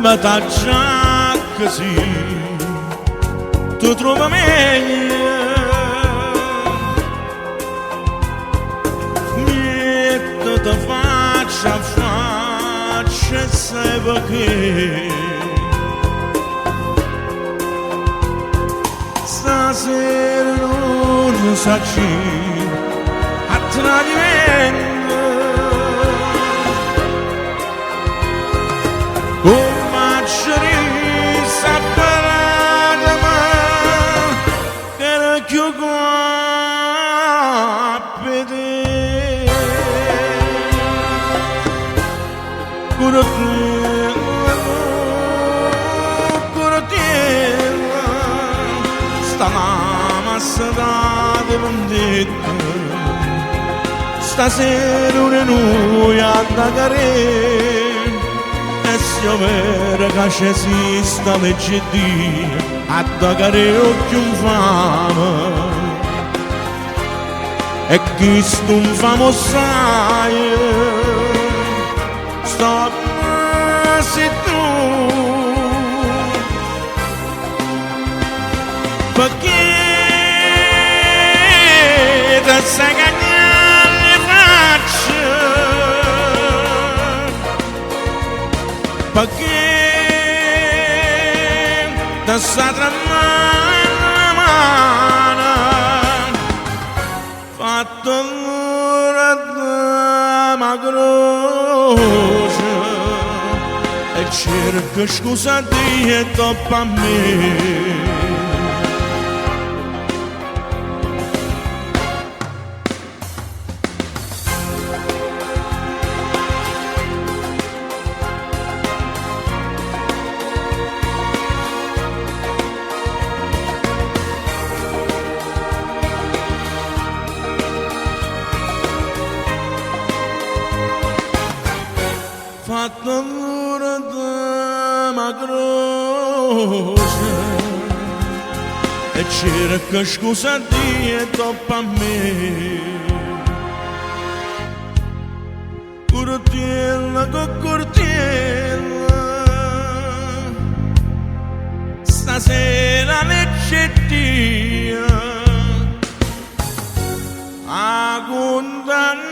ma già così tu trovi meglio mettiti faccia a faccia e sai perché stasera non sa chi a tradimento come ci risapparata ma che era più guapite curatela sta mamma stata vendetta stasera noi andare e se vera che esista legge Dio a dagare occhio un fame e chi sto un famo sai sto se tu perché ti sai cagnare le facce perché ti sta tramando la mano fatto l'ora da croce e cerca scusa di e dopo a me fatto l'ora da croce e cerca scusa di e dopo a me curtiella con curtiella stasera legge Dio a condanna